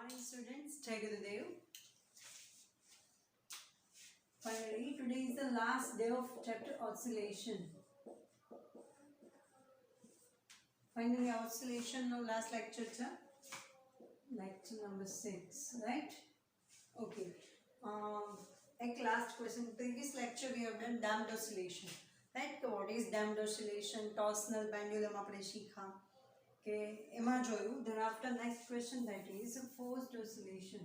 morning, students. Jai Gurudev. Finally, today is the last day of chapter oscillation. Finally, oscillation no last lecture, lecture number 6, right? Okay. A last question. Previous lecture we have done damped oscillation, right? So what is damped oscillation? Torsional pendulum આપણે શીખા કે એમાં જોયું. Then after next question, that is forced oscillation.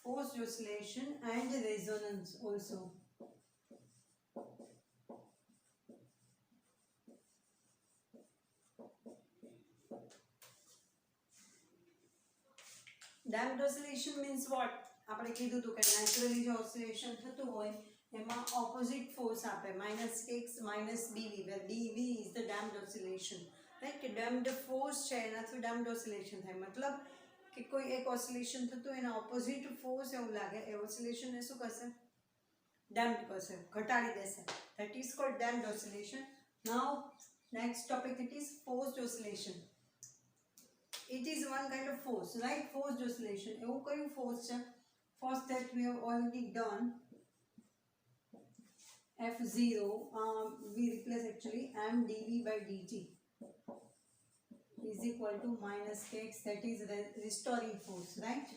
Forced oscillation and resonance also. Damped oscillation means what? આપણે કીધું હતું કે naturally જો oscillation થતું હોય એમાં opposite force આપે -x -dv, where dv is the damped oscillation, right? કે damped force છે એનાથી damped oscillation થાય, મતલબ કે કોઈ એક oscillation થતું એના opposite force એવું લાગે એ oscillation ને શું કરશે? Damped કરશે, ઘટાડી દેશે. That is called damped oscillation. Now next topic, it is forced oscillation. It is one kind of force, right? Forced oscillation. એવું કયું force છે? Force that we have already done. F0, we replace actually m dv by dt is equal to -kx, that is the restoring force, right?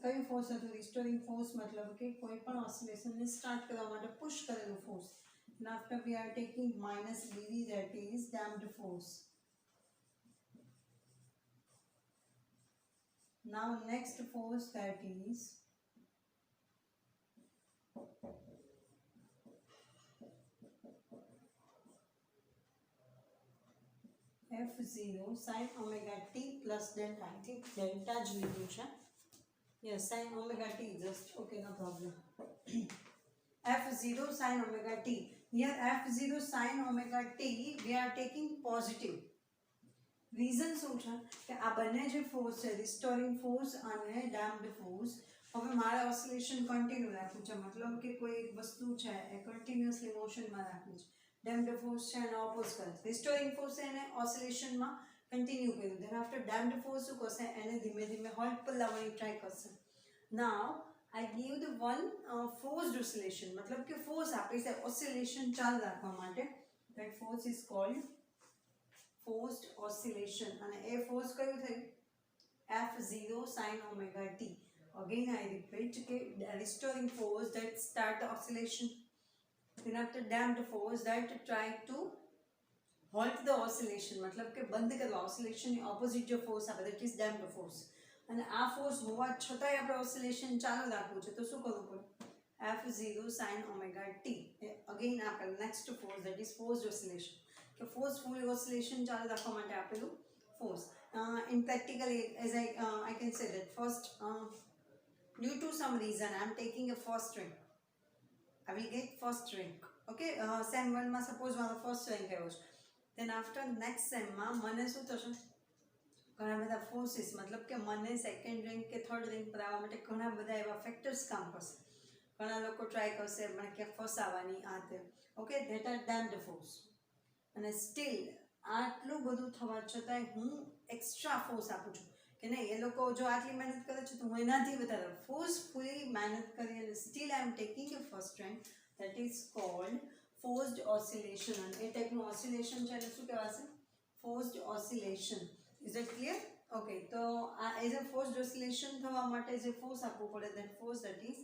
કયું force હતું? restoring force મતલબ કે કોઈ પણ oscillation ને સ્ટાર્ટ કરવા માટે પુશ કરેલું force. And after we are taking -dv, that is damped force. Now next force, that is F0 sin omega t plus delta. I think delta જ લીધું છે. Yes, sin omega t, just okay, no problem. F0 sin omega t. Here F0 sin omega t we are taking positive. Reason શું છે કે આ બંને જે force છે, રિસ્ટોરિંગ ફોર્સ અને ડેમ્પ્ડ ફોર્સ, હવે મારે ઓસિલેશન કન્ટિન્યુ રાખવું છે, મતલબ કે કોઈ એક વસ્તુ છે એ કન્ટિન્યુઅસલી મોશનમાં રાખવી છે. ડેમ્પ્ડ ફોર્સ છે એને ઓપોઝ કરે છે. રિસ્ટોરિંગ ફોર્સ એને ઓસિલેશનમાં કન્ટિન્યુ કર્યું. દેન આફ્ટર ડેમ્પ્ડ ફોર્સ શું કરશે? એને ધીમે ધીમે હોલ્ટ પર લાવવાની ટ્રાય કરશે. નાઉ I give the one forced oscillation, मतलब कि force आपे से oscillation चालू रखवा माटे. That force is called forced oscillation. અને એ force કયું થયું? F0 sin omega t. Again I repeat કે restoring force that start the oscillation. Then after damped force that try to halt the oscillation, मतलब કે બંધ કરવા oscillation ની opposite जो force આપે, that is damped force. અને આ ફોર્સ હોવા છતાંય આપણે ઓસિલેશન ચાલુ રાખવું છે તો શું કરવું પડે? F0 sin omega t. Again આપણે next force, that is forced oscillation, કે forceful oscillation ચાલુ રાખવા માટે આપેલું force. In practically, as I can say that first, due to some reason I am taking a first rank, I will get first rank. Okay, sem 1 માં suppose મારો first rank આવ્યો છે. Then after next sem માં મને શું થશે? ઘણા બધા ફોર્સિસ, મતલબ કે મને સેકન્ડ રેન્ક કે થર્ડ રેન્ક પર આવવા માટે ઘણા બધા એવા ફેક્ટર્સ કામ કરશે. ઘણા લોકો ટ્રાય કરશે મને ક્યાંક ફસાવાની આ તે. Okay, that are damped force. અને સ્ટીલ આટલું બધું થવા છતાંય હું એક્સ્ટ્રા ફોર્સ આપું છું કે નહીં, એ લોકો જો આટલી મહેનત કરે છે તો હું એનાથી વધારે ફોર્સફુલી મહેનત કરી અને still I am taking a first rank. That is called forced oscillation. અને એ ટાઈપનું ઓસિલેશન છે એને શું કહેવાશે? Forced oscillation. Is that clear? Okay, so as a forced oscillation થવા માટે જે ફોર્સ આપવું પડે, that force, that is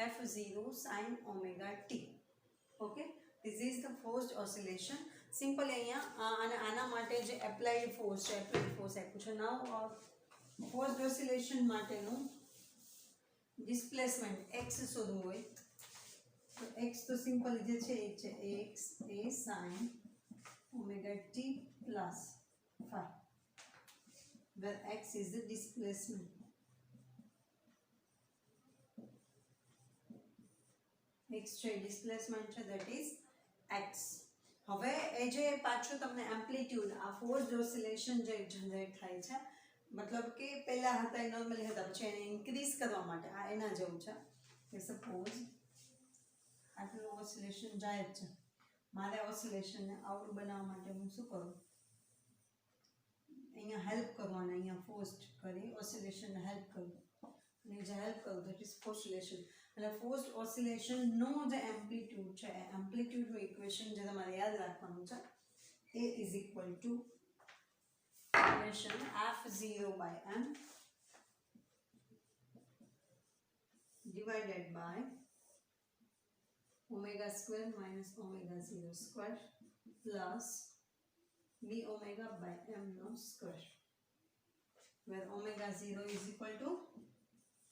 F0 sin omega t. Okay, this is the forced oscillation. Simple અહીંયા અને આના માટે જે applied force છે, applied force આપ્યું છે. Now forced oscillation માટેનું displacement x શોધવું હોય તો x તો સિમ્પલ જે છે એ છે x a sin omega t plus phi, where x is the displacement. x છે displacement છે, that is x. હવે એ જે પાછું તમને એમ્પ્લિટ્યુડ, આ ફોર્સ્ડ ઓસિલેશન જે જનરેટ થાય છે मतलब કે પહેલા હતા એ નોર્મલી હતા પછી એને ઇન્ક્રીઝ કરવા માટે આ એના જેવું છે કે સપોઝ આટલું ઓસિલેશન જાય જ છે મારે ઓસિલેશનને આવડું બનાવવા માટે હું શું કરું અહીંયા હેલ્પ કરવાના અહીંયા ફોર્સ્ડ કરી ઓસિલેશનને હેલ્પ કરું અને જે હેલ્પ કરું દેટ ઇઝ ઓસિલેશન અને ફોર્સ્ડ ઓસિલેશનનો જે એમ્પ્લિટ્યુડ છે એમ્પ્લિટ્યુડનું ઇક્વેશન જે તમારે યાદ રાખવાનું છે એ is equal to equation f0 by m divided by omega square minus omega 0 square plus b omega by m no square where omega 0 is equal to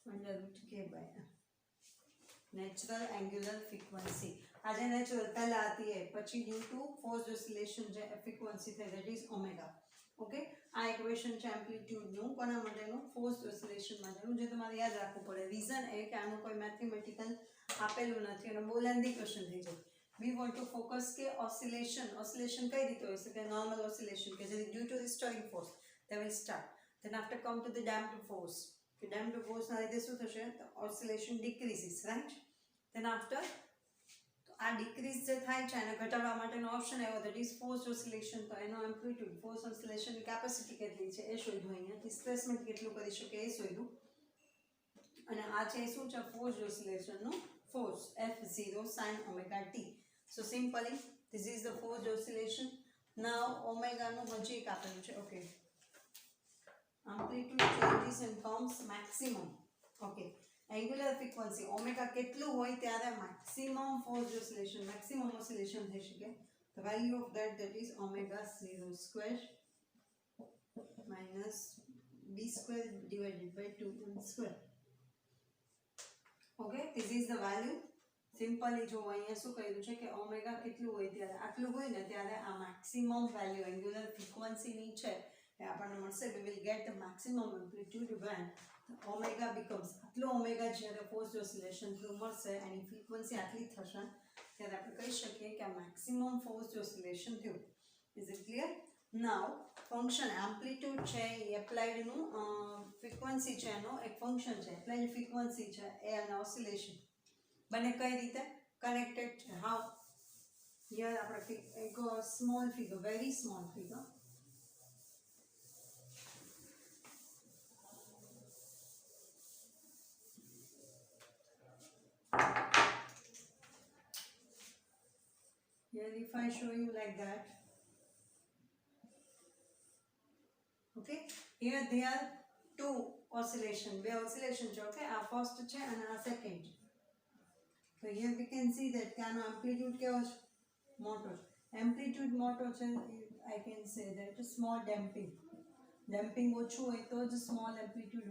under root k by m natural angular frequency आज natural पहला आती है પછી due to forced oscillation જે frequency થાય that is omega okay आ equation છે amplitude નું કોના માટેનું ફોર્સ્ડ ઓસિલેશન માટેનું જે તમારે યાદ રાખવું પડે રીઝન એ કે આનું કોઈ મેથેમેટિકલ આપેલું નથી અને બહુ લેન્ધી ક્વેશ્ચન થઈ જાય वी वांट टू फोकस के oscillation કઈ રીતે હોય શકે નોર્મલ ઓસિલેશન કે જે due to restoring force they will start then after come to the damped force કે damped force ના લીધે શું થશે તો oscillation decreases right then after આ ડિક્રીઝ જે થાય છે એને ઘટાડવા માટેનો ઓપ્શન આવ્યો ધેટ ઇઝ ફોર્સ્ડ ઓસિલેશન તો એનો એમ્પ્લિટ્યુડ ફોર્સ ઓસિલેશનની કેપેસિટી કેટલી છે એ શોધવું અહીંયા ડિસ્પ્લેસમેન્ટ કેટલું કરી શકે એ શોધવું અને આ છે શું છે ફોર્સ્ડ ઓસિલેશનનું force f0 sin omega t so simply this is the forced oscillation now omega નું હજી એક આપેલું છે okay amplitude changes and comes maximum okay angular frequency omega કેટલું હોય ત્યારે maximum forced oscillation થઈ શકે the value of that is omega 0 square minus b square divided by 2m square okay this is the value simply જો અહીંયા શું કહ્યું છે કે ઓમેગા કેટલું હોય ત્યારે આટલું હોય ને ત્યારે આ મેક્સિમમ વેલ્યુ એંગ્યુલર ફ્રીક્વન્સીની છે એ આપણને મળશે we will get the maximum amplitude when omega becomes આટલો ઓમેગા જ્યારે ફોર્સ્ડ ઓસિલેશન થ્રુ મળશે એની ફ્રીક્વન્સી આટલી થશે ત્યારે આપણે કહી શકીએ કે આ મેક્સિમમ ફોર્સ્ડ ઓસિલેશન થયું is it clear now function amplitude છે એ એપ્લાઇડનું ફ્રીક્વન્સી છે એનો એક ફંક્શન છે એપ્લાઇડ ફ્રીક્વન્સી છે એ અને ઓસિલેશન बने कई रीते कनेक्टेड हाउ हियर આપણે એક small figure very small figure here if I show you like that okay here there are two oscillation બે oscillation છે okay આ ફર્સ્ટ છે અને આ second So here we can see that can amplitude क्या हो motor amplitude motor છે I can say that small damping ઓછું હોય તો જ small amplitude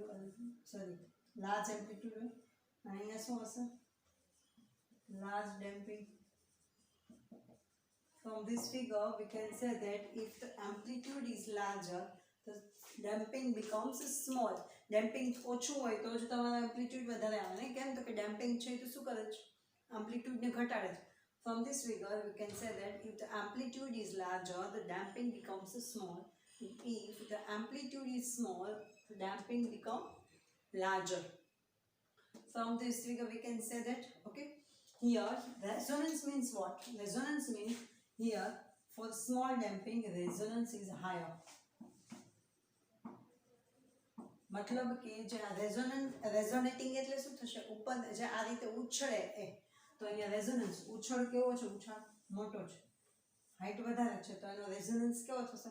sorry large amplitude હોય અને અહીંયા શું હશે large damping from this figure we can say that if the amplitude is larger the damping becomes small damping ઓછું હોય તો જ તમારો amplitude વધારે આવે ને કેમ તો કે damping છે તો શું કરે છે amplitude ne ghataade from this figure we can say that if the amplitude is larger the damping becomes small if the amplitude is small the damping become larger from this figure we can say that okay here resonance means what resonance means here for small damping resonance is higher मतलब કે જે resonating એટલે શું થશે ઉપર જે આ રીતે ઉછળે એ તો અહીંયા રેઝોનન્સ ઉછળ કેવો છે ઉછાળ મોટો છે હાઈટ વધારે છે તો એનો રેઝોનન્સ કેવો થશે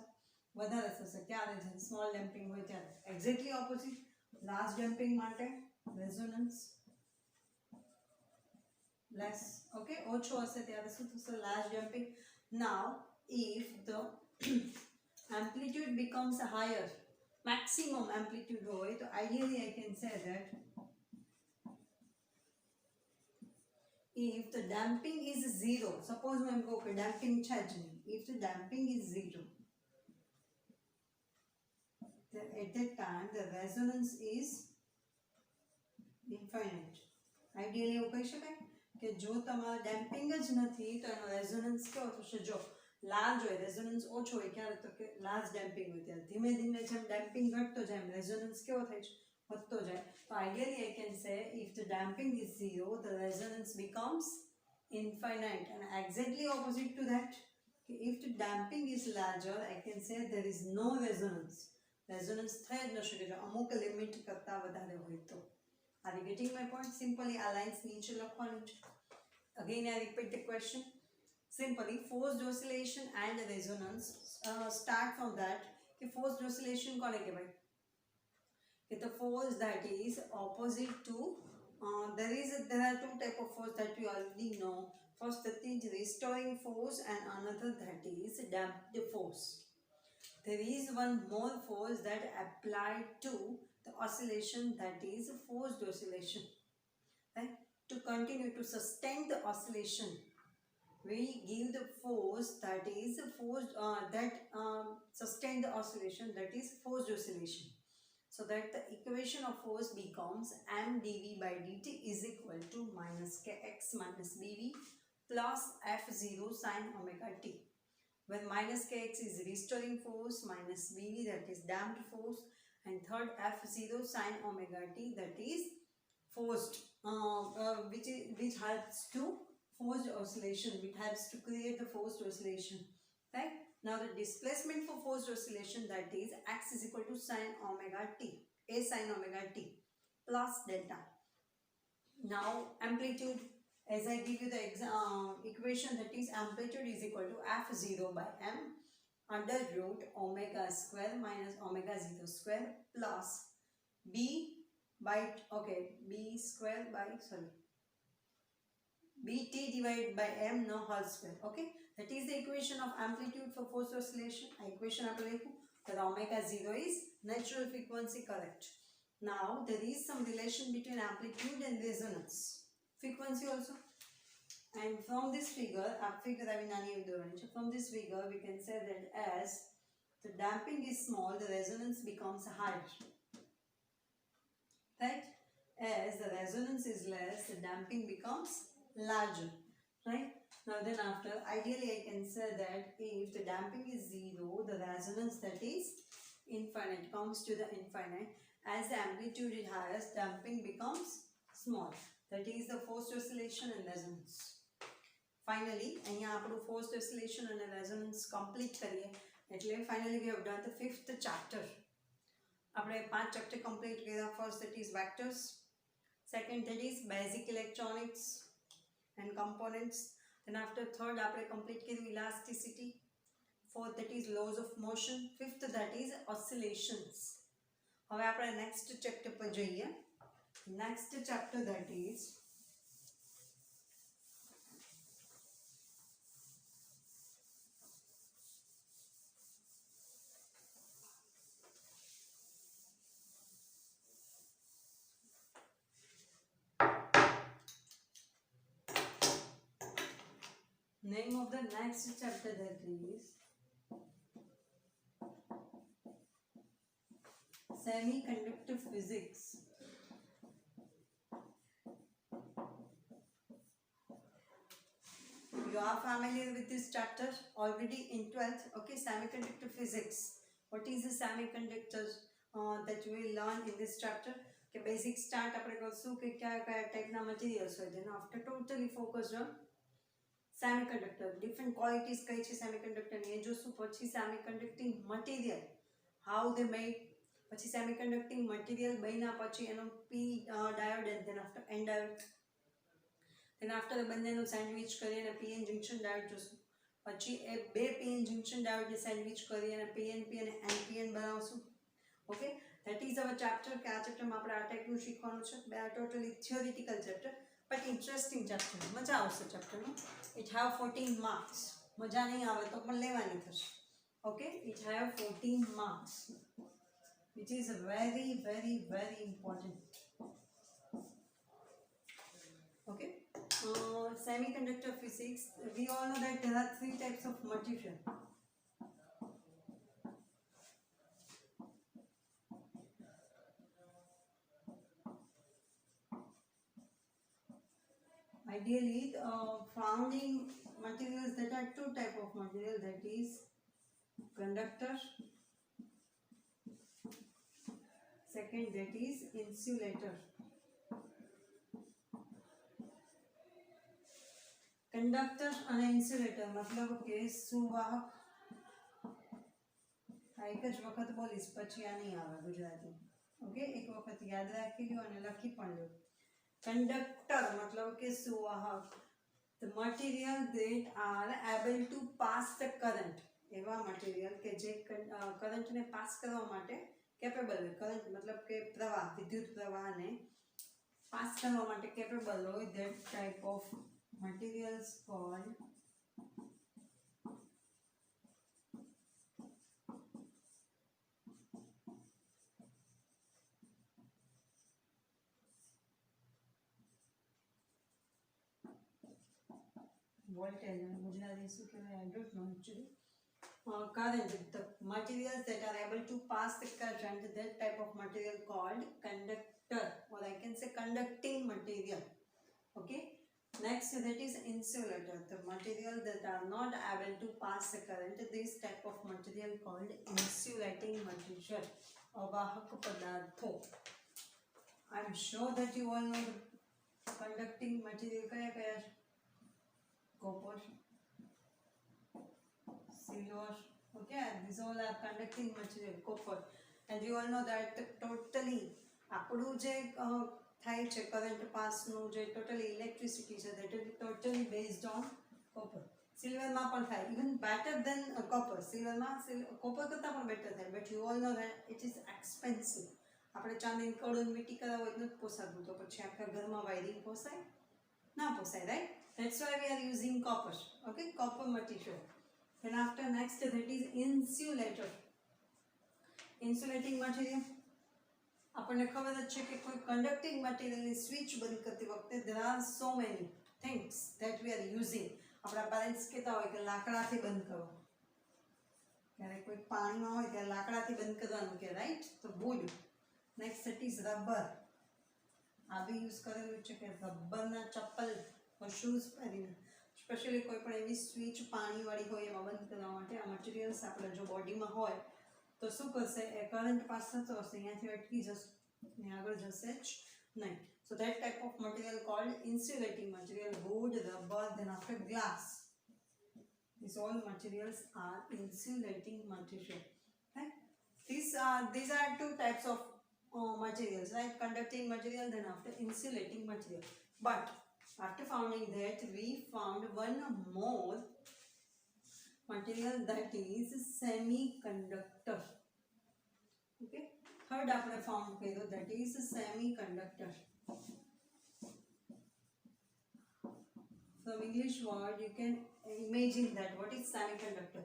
વધારે થશે ક્યારે છે સ્મોલ ડેમ્પિંગ હોય ત્યારે એક્ઝેક્ટલી ઓપોઝિટ લાર્જ ડેમ્પિંગ માટે રેઝોનન્સ લેસ ઓકે ઓછો હશે ત્યારે શું થશે large damping now if the amplitude becomes higher maximum amplitude હોય તો ideally I can say that if the damping is zero suppose मैं कहूँ कि damping છે જ નહીં if the damping is zero then at that time the resonance is infinite ideally એવું કહી શકાય કે જો તમારે damping જ નથી તો એનો resonance કેવો થશે જો લાર્જ હોય રેઝોનન્સ ઓછો હોય ક્યારે તો કે લાર્જ ડેમ્પિંગ હોય ત્યારે ધીમે ધીમે જેમ ડેમ્પિંગ ઘટતો જાય એમ રેઝોનન્સ કેવો થાય છે વધતો જાય તો ideally I can say if the damping is 0 the resonance becomes infinite and exactly opposite to that if the damping is larger I can say there is no resonance થઈ જ ન શકે જો અમુક લિમિટ કરતા વધારે હોય તો are you getting my point simply આ લાઇન્સ નીચે લખવાનું છે again I repeat the question simply forced oscillation and resonance start from that कि forced oscillation કોને કહેવાય कि the force that is opposite to there are two type of force that you already know first that is restoring force and another that is damped force there is one more force that applied to the oscillation that is forced oscillation right to continue to sustain the oscillation we give the force that is forced sustain the oscillation that is forced oscillation so that the equation of force becomes m dv by dt is equal to minus kx minus bv plus f0 sin omega t when minus kx is restoring force minus bv that is damped force and third f0 sin omega t that is forced which helps to forced oscillation which helps to create the forced oscillation right now the displacement for forced oscillation that is x is equal to sin omega t a sin omega t plus delta now amplitude as I give you the equation that is amplitude is equal to f0 by m under root omega square minus omega 0 square plus b by b square by bt divided by m no whole square okay that is the equation of amplitude for forced oscillation equation આપણે લખ્યું that omega 0 is natural frequency correct now there is some relation between amplitude and resonance frequency also and from this figure from this figure we can say that as the damping is small the resonance becomes higher right as the resonance is less the damping becomes larger right now then after ideally I can say that if the damping is 0 the resonance that is infinite comes to the infinite as the amplitude is higher damping becomes small that is the forced oscillation and resonance finally અહીંયા આપણું forced oscillation and resonance complete કરીએ એટલે finally we have done the fifth chapter આપણે 5 chapter complete કર્યા first that is vectors second that is basic electronics and components then after third આપણે complete કર્યું elasticity fourth that is laws of motion fifth that is oscillations હવે આપણે next chapter પર જઈએ next chapter that is name of the next chapter that is semiconductor physics you are familiar with this chapter already in 12th okay semiconductor physics what is the semiconductor that you will learn in this chapter okay basic start આપણે કરશું કે કયા કયા ટાઈપના materials હોય then after totally focused on semiconductor different qualities કઈ છે semiconductor ની એ જોશું પછી semiconducting material how they made પછી semiconducting material બન્યા પછી એનો p diode and then after n diode then after બંનેનું સેન્ડવિચ કરી અને pn junction diode જોશું પછી એ બે pn junction diode ને સેન્ડવિચ કરી અને pnp અને npn બનાવશું okay that is our chapter કે આ ચેપ્ટરમાં આપણે આ ટાઈપનું શીખવાનું છે બે totally theoretical chapter but interesting chapter મજા આવશે ચેપ્ટરમાં it have 14 marks મજા નહીં આવે તો પણ લેવાની થશે okay it have 14 marks which is very very very important okay semiconductor physics we all know that there are three types of material ideally founding materials, that are two type of material, that is conductor, second that is insulator. Conductor અને insulator મતલબ કે સુવાહક. આ એક જ વખત બોલીશ પછી આ નહીં આવે ગુજરાતી. ઓકે, એક વખત યાદ રાખી લો અને લખી પણ લો. કંડક્ટર મતલબ કે સુવાહક. The material that are able to pass the current. એવા મટીરિયલ કે જે કરંટને પાસ કરવા માટે કેપેબલ હોય. કરંટ મતલબ કે પ્રવાહ, વિદ્યુત પ્રવાહને પાસ કરવા માટે કેપેબલ હોય. That type of materials called voltage. Gujarati શું કહેવાય? I don't know actually. Current, the materials that are able to pass the current, that type of material called conductor, or I can say conducting material. Okay. Next, that is insulator, the material that are not able to pass the current. This type of material called insulating material. अवाहक पदार्थों. I am sure that you all know the conducting material. कया copper, silver. Okay, these all are conducting material. Copper, and you all know that totally આપણું જે થાય છે current પાસનું જે totally electricity છે that is totally based on copper. સિલ્વરમાં પણ થાય, even better than copper. સિલ્વરમાં copper કરતાં પણ better થાય, but you all know that it is expensive. આપણે ચાંદીની કડું મીટી કરાવો એટલે નથી પોસાતું, તો પછી આખા ઘરમાં વાયરિંગ પોસાય ના પોસાય, right? That's why we are using copper. Okay, copper material. Then after next that is insulator. Insulating material. આપણને ખબર જ છે કે કોઈ કન્ડક્ટિંગ મટીરિયલની સ્વિચ બંધ કરતી વખતે there are so many things that we are using. આપણા પેરેન્ટ્સ કહેતા હોય કે લાકડાથી બંધ કરો, ત્યારે કોઈ પાણીમાં હોય ત્યારે લાકડાથી બંધ કરવાનું કે રાઈટ, તો wood. Next it is rubber. આ બી યુઝ કરેલું છે કે રબરના ચપ્પલ શૂઝ પહેરીને સ્પેશિયલી કોઈ પણ એવી સ્વિચ પાણીવાળી હોય એમાં બંધ કરવા માટે આ મટીરિયલ્સ આપણે જો બોડીમાં હોય તો શું કરશે, એ કરંટ પાસ થતો હશે, અહીંયાથી અટકી જશે ને આગળ જશે જ નહીં. So that type of material called insulating material, wood, rubber, then after glass. These all materials are insulating material. Right? These are two types of materials, right? Conducting material, then after insulating material. But after finding that, we found one more material, that is semiconductor. Okay, third આપણે found કર્યો, that is semiconductor. From English word you can imagine that what is semiconductor.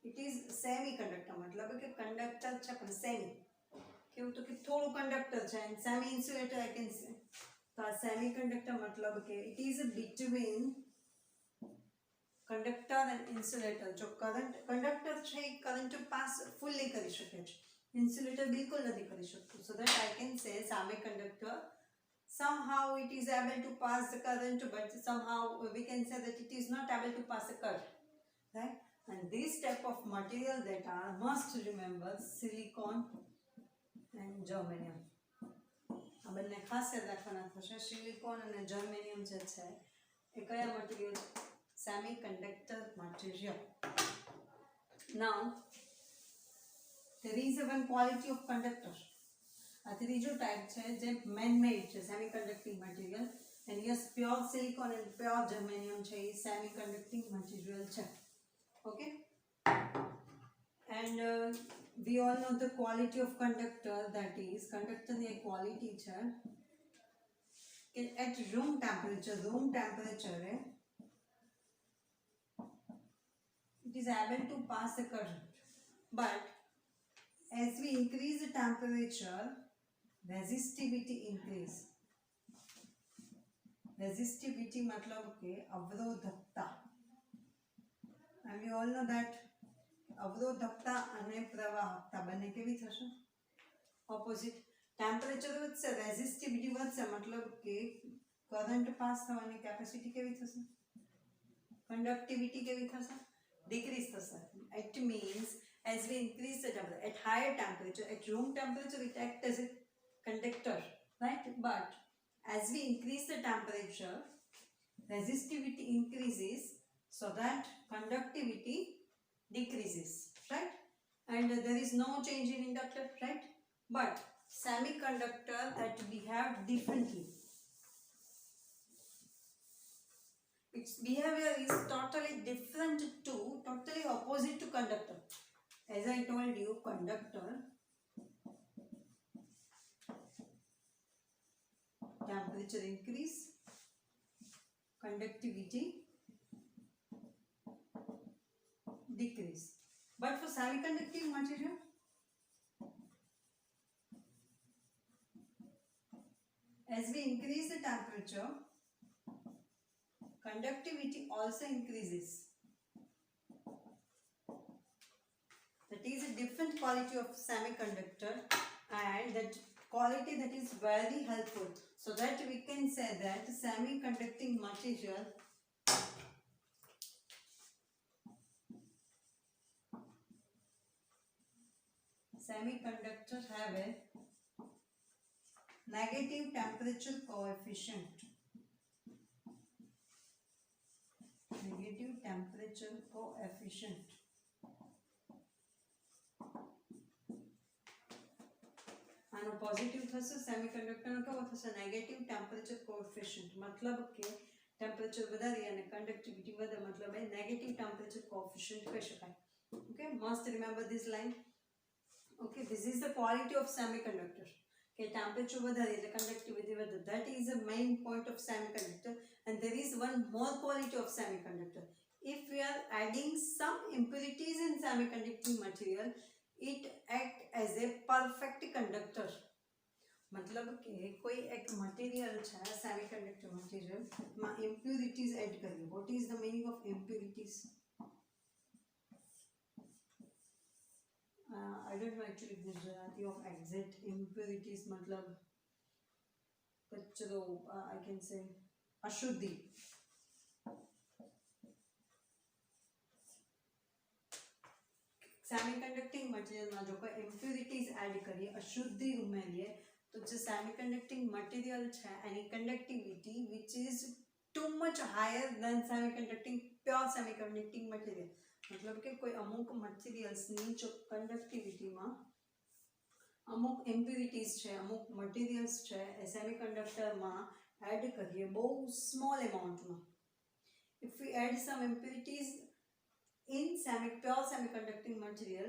It is semiconductor मतलब કે conductor છે પણ semi, કેવું તો કે થોડું conductor છે, and semi insulator I can say. તો આ semiconductor मतलब કે it is between conductor and insulator. जो conductor છે એ current pass fully કરી શકે છે, insulator बिल्कुल नहीं कर सकते. So that I can say semiconductor, somehow it is able to pass the current, but somehow we can say that it is not able to pass the current, right? And this type of material that are, must remember, silicon and germanium. આ બંને ખાસ યાદ રાખવાના થશે. Silicon અને germanium જે છે એ કયા material? Semiconductor material. Now there is one quality of conductor. આ ત્રીજો ટાઈપ છે જે મેન મેડ છે semiconducting material, and yes, pure silicon and pure germanium છે એ સેમિકન્ડક્ટિંગ મટીરિયલ છે. Okay, and we all know the quality of conductor, that is conductor ની એક quality છે કે at room temperature it is able to pass the current, but as we increase the temperature, resistivity increase. Resistivity मतलब के अवरोधकता, and we all know that अवरोधकता અને પ્રવાહકતા બંને કેવી થશે? ઓપોઝિટ. ટેમ્પરેચર વધશે, રેઝિસ્ટિવિટી વધશે, મતલબ કે કરંટ પાસ થવાની કેપેસિટી કેવી થશે? conductivity કેવી થશે? Decrease થશે. It means as we increase the temperature, at higher temperature, at room temperature, it acts as a conductor, right? But as we increase the temperature, resistivity increases, so that conductivity decreases, right? And there is no change in inductor, right? But semiconductor that we have differently, its behavior is totally different to, totally opposite to conductor. As I told you, conductor temperature increase, conductivity decrease. But for semiconducting material, as we increase the temperature, conductivity also increases. That is a different quality of semiconductor, and that quality that is very helpful, so that we can say that semiconducting material semiconductor have a negative temperature coefficient. Negative temperature coefficient. આનો positive થશે, સેમિકન્ડક્ટરનો કેવો થશે? Negative temperature coefficient. मतलब કે temperature વધારી અને conductivity વધે, मतलब એ નેગેટિવ ટેમ્પરેચર કોએફિશિયન્ટ કહી શકાય. Okay, must remember this line. Okay, this is the quality of semiconductor. કે ટેમ્પરેચર વધારે એટલે કંડક્ટિવિટી વધે. That is the main point of semiconductor. And there is one more quality of semiconductor. If we are adding some impurities in semiconducting material, it act as a perfect conductor. मतलब કે કોઈ એક material છે, semiconductor material માં impurities add કરીએ. What is the meaning of impurities? I don't know actually Gujarati of exact impurities. मतलब कचरो, I can say अशुद्धि. સેમિકન્ડક્ટિંગ મટીરિયલમાં જો કોઈ ઇમ્પ્યુરિટીઝ એડ કરીએ, અશુદ્ધિ ઉમેરીએ, તો જે સેમિકન્ડક્ટિંગ મટીરિયલ છે એની conductivity which is too much higher than semiconducting pure semiconducting material. मतलब કે કોઈ અમુક મટીરિયલ્સની જો કંડક્ટિવિટીમાં અમુક ઇમ્પ્યુરિટીઝ છે, અમુક મટીરિયલ્સ છે, એ સેમિકન્ડક્ટરમાં એડ કરીએ બહુ small એમાઉન્ટમાં. If we add some impurities in pure semiconducting material,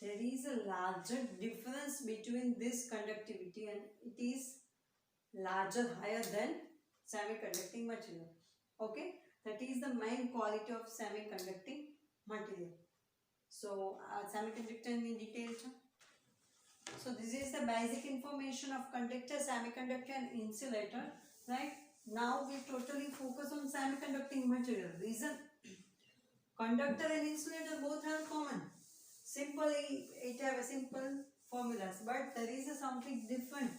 there is a larger difference between this conductivity, and it is larger, higher than semiconducting material. Okay, that is the main quality of semiconducting material. So semiconductor in detail. So this is the basic information of conductor, semiconductor and insulator, right? Now we totally focus on semiconducting material. Reason, conductor and insulator both have common. Simply, it have a simple formulas, but there is something different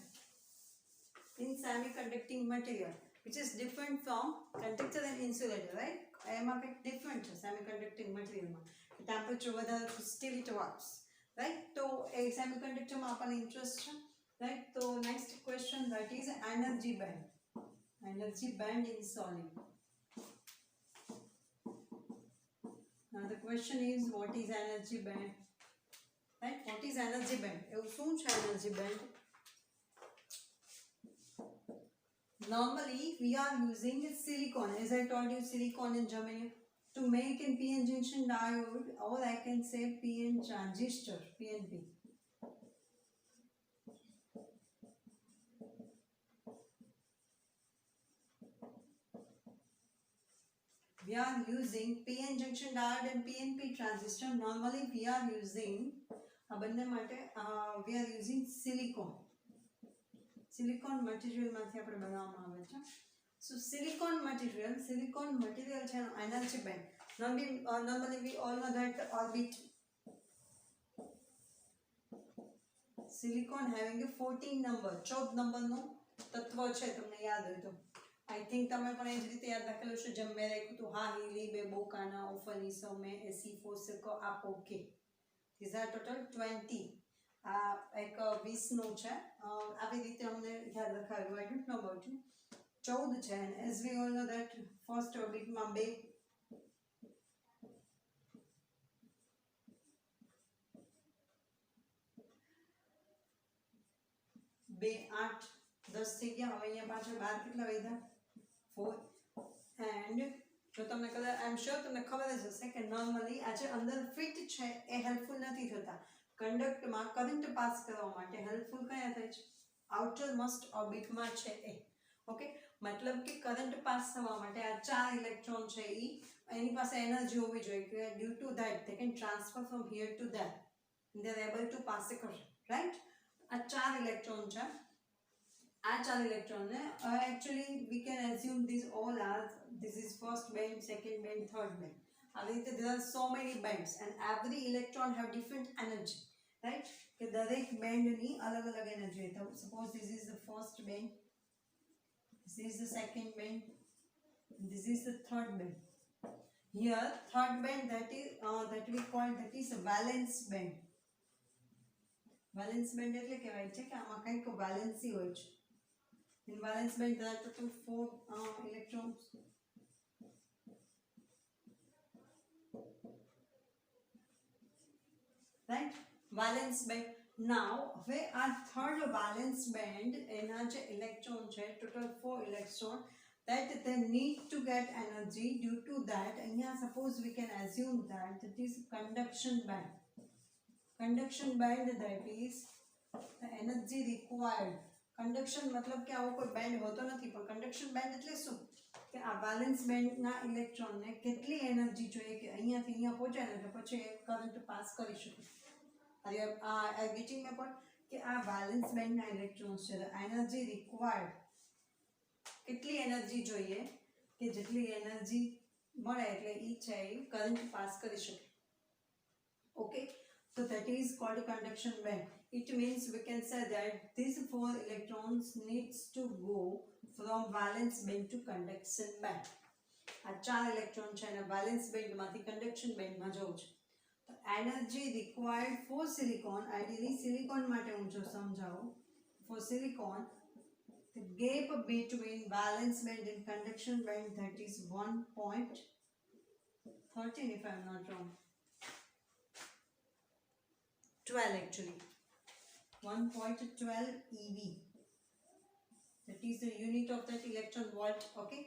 in semiconducting material, which is different from conductor and insulator, right? I am a bit different semiconducting material. Temperature, whether still it works, right? So a semiconductor ma apane interest, right? So next question, that is energy band. Energy band in solid. Now the question is, what is energy band? Right? What is energy band? Energy band. Normally we are using silicon, as I told you, silicon and germanium, to make a PN junction diode, or I can say PN transistor, PNP. We are using PN junction diode and PNP transistor. Normally we are using we are using silicon. Silicon material માંથી આપણે બનાવવામાં આવે છે. So silicon material છે energy band. Normally we all know that orbit. Silicon having a 14 number, 14 number નો તત્વ છે, તમને યાદ હોય તો. आई थिंक तमे पण एज रीते याद राखेलुं छे जेम मैं राख्युं तो हा हीली बे बोकाना ओफनी समय एसी फोसको आपो के these are total 20 आ एक 20 નો છે આવી રીતે અમને યાદ રખાવ્યું I don't know about you 14 છે and as we all know that first orbit માં બે 8 10 થઈ ગયા હવે અહીંયા પાછળ 12 કેટલા વધ્યા 4 and જો તમને કદાચ આઈ એમ શ્યોર તમને ખબર જ હશે કે નોર્મલી આ જે અંદર ફિટ છે એ હેલ્પફુલ નથી થતા કંડક્ટમાં કરંટ પાસ કરવા માટે હેલ્પફુલ કયા થાય છે આઉટર મોસ્ટ ઓર્બિટમાં છે એ ઓકે मतलब कि करंट पास થવા માટે આ ચાર ઇલેક્ટ્રોન છે ઈ એની પાસે એનર્જી હોવી જોઈએ કે due to that they can transfer from here to that they are able to pass it right આ ચાર ઇલેક્ટ્રોન છે આ ચાર ઇલેક્ટ્રોન ને actually we can assume this all are this is first band second band third band આવી રીતે there are so many bands and every electron have different energy right કે દરેક બેન્ડ ની અલગ અલગ એનર્જી હોય તો suppose this is the first band. This is the second band. This is the third band. Here, third band that we call that is a valence band. Valence band એટલે કહેવાય છે કે આમાં કંઈક વેલેન્સી હોય છે. In valence band there are total 4 electrons. Right? Valence band. Now, where our third valence band and our electron total 4 electron that they need to get energy due to that and here suppose we can assume that it is conduction band. Conduction band that is the energy required. Conduction मतलब कि आवो कोई band होतो નથી પણ conduction band એટલે શું કે આ valence band ના electron ને કેટલી energy જોઈએ કે અહીંયાથી અહીંયા પહોંચે ને એટલે પછી કરંટ પાસ કરી શકે Are you getting my point? कि आ valence band ना electrons છે energy required કેટલી એનર્જી જોઈએ કે જેટલી એનર્જી મળે એટલે ઈ છે કરંટ પાસ કરી શકે okay so that is called conduction band it means we can say that these 4 electrons needs to go from valence band to conduction band આ ચાર ઇલેક્ટ્રોન છે અને valence band માંથી conduction band માં જવું છે energy required for silicon ideally silicon માટે હું જો સમજાવું for silicon the gap between valence band and conduction band that is 1.13 if I am not wrong 12 actually 1.12 eV that is the unit of that electron volt okay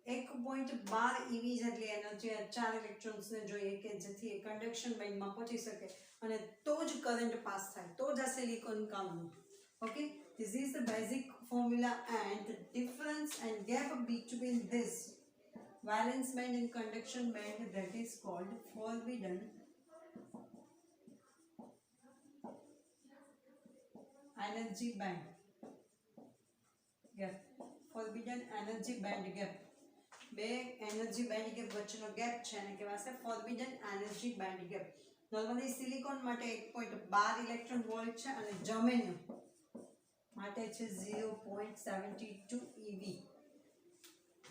1.12 EV જેટલી energy આ ચાર electrons ને જોઈએ કે જેથી એ conduction band માં પહોંચી શકે અને તો જ કરંટ પાસ થાય તો જ આ સિલિકોન કામનું okay this is the basic formula and the difference and gap between this valence band and conduction band that is called forbidden energy band gap forbidden energy band gap બે energy band gap વચ્ચેનો gap છે અને કહેવાશે forbidden energy band gap normally silicon માટે 1.12 electron volt છે અને germanium માટે છે 0.72 EV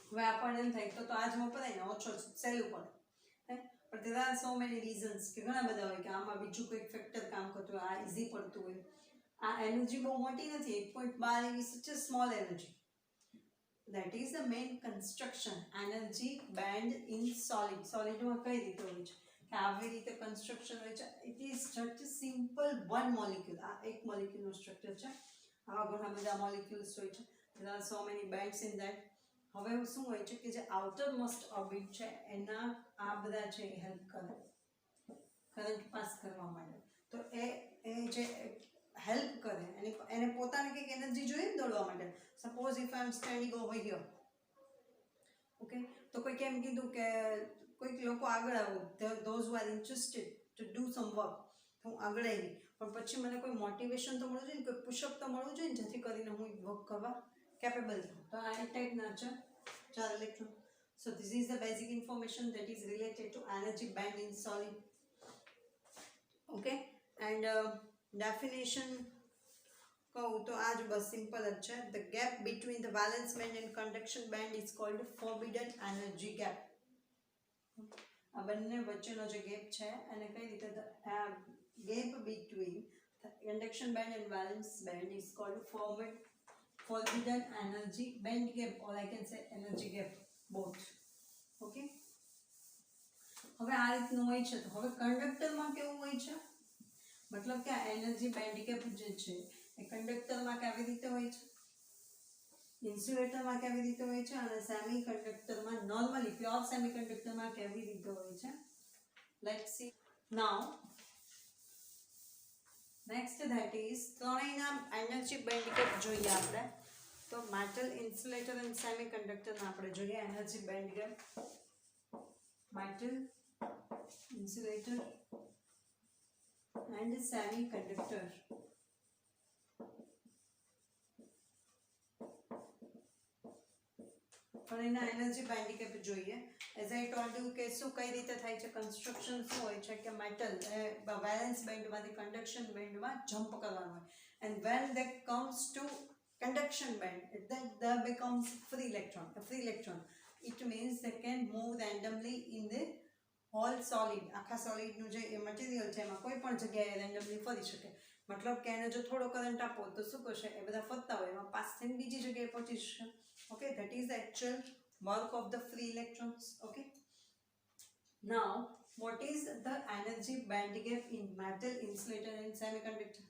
હવે આપણને એમ થાય તો આ જ વપરાય ને ઓછો સહેલું પડે પણ there are so many reasons કે ઘણા બધા હોય કે આમાં બીજું કોઈ ફેક્ટર કામ કરતું હોય આ ઇઝી પડતું હોય આ એનર્જી બહુ મોટી નથી 1.12 EV such a small energy that is the main construction energy band in solid માં કઈ રીતે હોય છે કે આવી રીતે કન્સ્ટ્રક્શન હોય છે it is just a simple one molecule આ એક મોલેક્યુલ નું સ્ટ્રક્ચર છે આવા ઘણા બધા મોલેક્યુલ્સ હોય છે there are so many bands in that હવે શું હોય છે કે જે આઉટર મોસ્ટ ઓર્બિટ છે એના આ બધા છે હેલ્પ કરે કરંટ પાસ કરવા માટે તો એ જે help કરે એને પોતાને કઈક એનર્જી જોઈએ ને દોડવા માટે suppose if I am standing over here okay તો કોઈ કેમ કીધું કે કોઈક લોકો આગળ આવો those who are interested to do some work તો હું આગળ આવી પણ પછી મને કોઈ મોટિવેશન તો મળવું જોઈએ ને કોઈ પુશઅપ તો મળવું જોઈએ ને જેથી કરીને હું વર્ક કરવા કેપેબલ થાઉં તો આ ટાઈપના છે ચાર electron so this is the basic information that is related to energy band in solid okay and definition કહું તો આ જ બસ સિમ્પલ જ છે. The gap between the valence brand and conduction band is called forbidden energy gap. આ બંને વચ્ચેનો જે ગેપ છે અને કઈ રીતે gap between conduction band and valence band is called forbidden energy band gap, or I can say energy gap, both. Okay, હવે આ રીતનું હોય છે. તો હવે કંડક્ટરમાં કેવું હોય છે, મતલબ કે આ એનર્જી બેન્ડ ગેપ જે છે એ કંડક્ટરમાં કેવી રીતે હોય છે, ઇન્સ્યુલેટરમાં કેવી રીતે હોય છે, અને સેમી કંડક્ટરમાં નોર્મલી પ્યોર સેમી કંડક્ટરમાં કેવી રીતે હોય છે. Let's see now. Next that is ત્રણેયના એનર્જી બેન્ડ ગેપ જોઈએ આપણે. તો મેટલ, ઇન્સ્યુલેટર એન્ડ સેમી કંડક્ટરના આપણે જોઈએ energy band gap. Metal, insulator and semi conductor. પણ એના એનર્જી બેન્ડ ગેપ જોઈએ. એઝ આઈ ટોલ્ડ યુ કે શું કઈ રીતે થાય છે, કન્સ્ટ્રક્શન શું હોય છે કે મેટલ વેલેન્સ બેન્ડમાંથી કન્ડક્શન બેન્ડમાં જમ્પ કરવાનું હોય, and when that comes to conduction band, that becomes free electron. A free electron, it means they can move randomly in the whole solid. આખા solid નું જે મટીરિયલ છે એમાં કોઈ પણ જગ્યાએ રેન્ડમલી ફરી શકે. મતલબ કે એને જો થોડો કરંટ આપો તો શું કરશે, એ બધા ફરતા હોય એમાં પાસ થઈને બીજી જગ્યાએ પહોંચી જશે. Okay, that is the actual work of the free electrons. Okay, now what is the energy band gap in metal, insulator and semiconductor?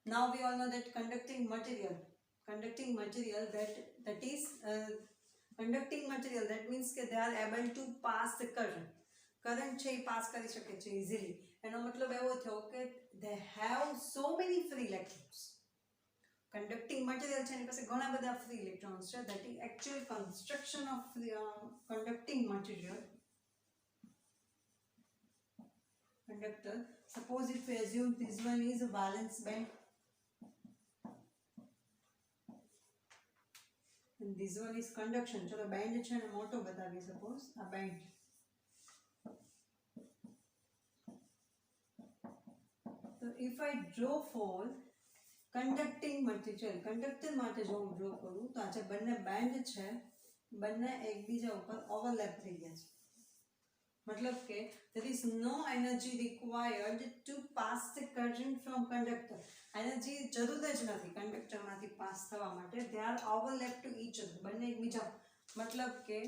Now we all know that conducting material that is conducting material, that means that they are able to pass the current છે એ pass કરી શકે છે easily. એનો મતલબ એવો થયો કે they have so many free electrons. conducting material છે એની પાસે ઘણા બધા free electrons છે. that is actual construction of conducting material. conductor, suppose if we assume this one is a valence band and this one is conduction. ચલો band છે ને મોટો બતાવી, સપોઝ આ બેન્ડ. તો if I draw for conducting material, conductor માટે જો હું ડ્રો કરું તો આ જે બંને બેન્ડ છે બંને એકબીજા ઉપર ઓવરલેપ થઈ ગયા છે. મતલબ કે there is no energy required to pass the current from conductor. Energy જરૂર જ નથી કંડક્ટરમાંથી પાસ થવા માટે. they are overlap to each other, બંને એકબીજા. મતલબ કે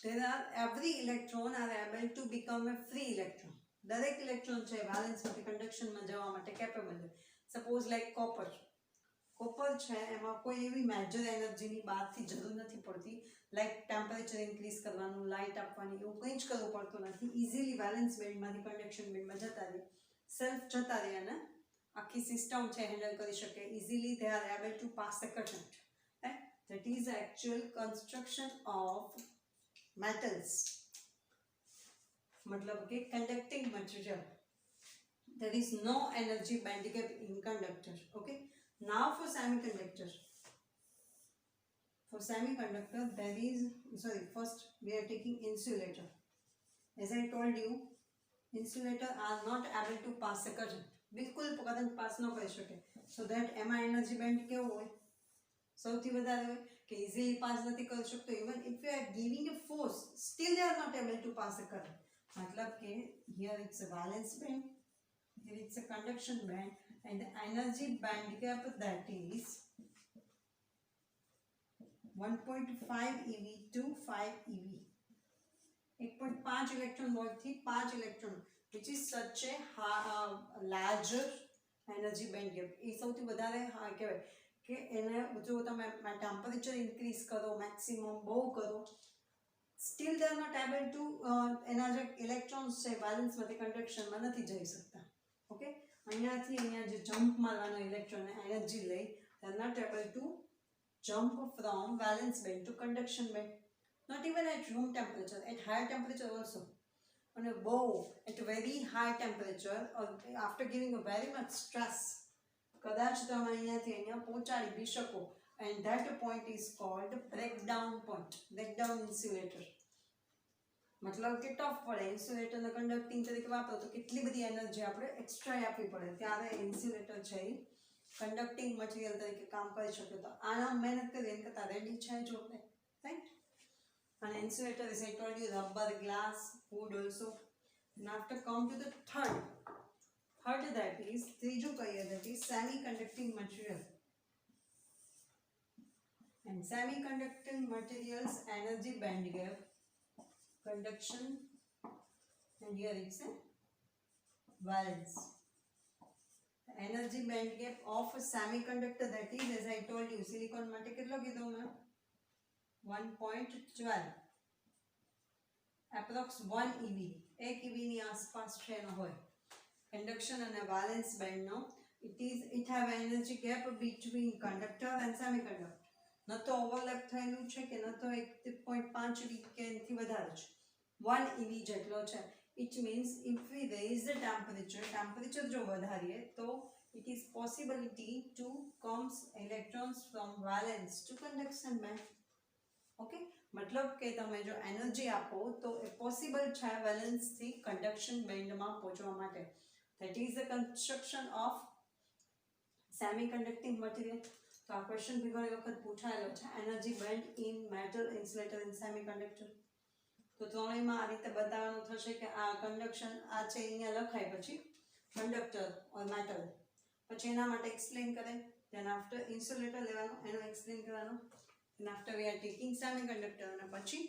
there are every electron are able to become a free electron. દરેક ઇલેક્ટ્રોન છે વેલેન્સમાંથી કન્ડક્શનમાં જવા માટે કેપેબલ છે. સપોઝ લાઈક કોપર છે એમાં કોઈ એવી મેજર એનર્જીની બહારથી જરૂર નથી પડતી, લાઈક ટેમ્પરેચર ઇન્ક્રીઝ કરવાનું, લાઇટ આપવાની, એવું કંઈ જ કરવું પડતું નથી. ઇઝીલી વેલેન્સ બેન્ડમાંથી કન્ડક્શન બેન્ડમાં જતા રહે, સેલ્ફ જતા રહે અને આખી સિસ્ટમ છે હેન્ડલ કરી શકે easily. they are able to pass the current. that is the actual construction of metals, મતલબ કે conducting material. there is no energy band gap in conductor. Okay, now for semiconductor. For semiconductor there is, sorry, first we are taking insulator. as I told you, insulator are not able to pass the current. બિલકુલ current pass ન કરી શકે. So that એમાં energy band કેવું હોય, સૌથી વધારે હોય કે ઇઝીલી પાસ નથી કરી શકતો. Even if you are giving a force still they are not able to pass a current. મતલબ કે here it's a valence band, here it's a conduction band, and the energy band gap that is 1.5 eV to 5 eV. 1.5 electron વોલ્ટથી 5 electron, which is such a larger energy band gap. એ સૌથી વધારે કહેવાય કે એને જો તમે ટેમ્પરેચર ઇન્ક્રીઝ કરો, મેક્સિમમ બહુ કરો, still they are not able to એના જે ઇલેક્ટ્રોન્સ છે વેલેન્સમાંથી કન્ડક્શનમાં નથી જઈ શકતા. ઓકે, અહીંયાથી અહીંયા જે જમ્પ મારવાનો ઇલેક્ટ્રોન એનર્જી લઈ, they are not able to jump from valence band to conduction band. Not even at room temperature, at higher temperature also. On a bow, at very high temperature, or after giving a very much stress, કદાચ તમે અહીંયાથી અહીંયા પહોંચાડી બી શકો. and that point is called breakdown point, breakdown insulator. મતલબ કે tough પડે ઇન્સ્યુલેટરને conducting તરીકે વાપરો તો કેટલી બધી એનર્જી આપણે એક્સ્ટ્રા આપવી પડે, ત્યારે ઇન્સ્યુલેટર છે કન્ડક્ટિંગ મટીરિયલ તરીકે કામ કરી શકે. તો આના મહેનત કરીએ એને કરતાં રેડી છે જો આપણે, રાઈટ. અને insulator is I told you rubber, glass, wood also. And after come to the third that is ત્રીજું કહીએ that is semi-conducting material. And semi-conducting materials energy band gap, conduction, and here it's a valence. The energy band gap of a semiconductor that is as I told you silicon માટે કેટલો કીધો મેં 1.12 approx 1 eV 1 eV ની આસપાસ છે એનો હોય. Conduction and a valence band no it have energy gap between conductor and semiconductor. ન તો ઓવરલેપ થયેલું છે કે ન તો 1.5 eV કે એનાથી વધારે છે, 1 eV જેટલો છે. It means if we raise the temperature જો વધારીએ તો it is possibility to comes electrons from valence to conduction band. Okay, મતલબ કે તમે જો એનર્જી આપો તો એ પોસિબલ છે વેલેન્સ થી કંડક્શન બેન્ડમાં પહોંચવા માટે. That is the construction of semi-conducting material. તો આ ક્વેશ્ચન બી ઘણી વખત પૂછાયેલો છે, energy band in metal, insulator and semiconductor. તો ત્રણેયમાં આ રીતે બતાવવાનું થશે કે આ કન્ડક્શન આ છે અહીંયા લખાય પછી કંડક્ટર ઓર મેટલ, પછી એના માટે એક્સપ્લેન કરે, then after ઇન્સ્યુલેટર લેવાનું એનું એક્સપ્લેન કરવાનું, and after we are taking semiconductor અને પછી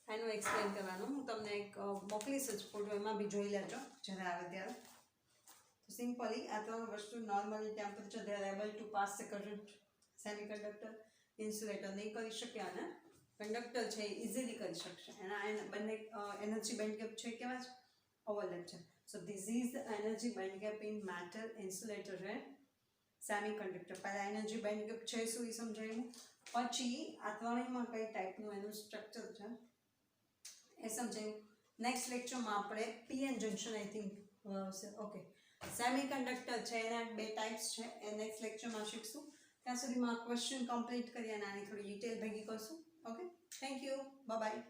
એનું એક્સપ્લેન કરવાનું. હું તમને એક મોકલીશ જ ફોટો, એમાં બી જોઈ લેજો જ્યારે આવે ત્યારે. તો સિમ્પલી આ ત્રણ વસ્તુ normally temperature they are able to pass the current. Semiconductor insulator નહીં કરી શકે અને કંડક્ટર છે એ ઇઝીલી કરી શકશે. એના બંને એનર્જી બેન્ડ ગેપ છે કેવા છે, ઓવરલેપ છે. So this is the energy band gap in metal, insulator and semiconductor. પહેલાં એનર્જી બેન્ડ ગેપ છે શું એ સમજાયું, પછી આ ત્રણેયમાં કઈ ટાઈપનું એનું સ્ટ્રક્ચર છે એ સમજાયું. નેક્સ્ટ લેક્ચરમાં આપણે પીએન જંક્શન આઈ થિંક આવશે. ઓકે, સેમિકન્ડક્ટર છે એના બે ટાઈપ્સ છે એ નેક્સ્ટ લેક્ચરમાં શીખશું. ત્યાં સુધીમાં ક્વેશ્ચન કમ્પ્લીટ કરી અને આની થોડી ડિટેલ ભેગી કરશું. Okay, thank you, bye bye.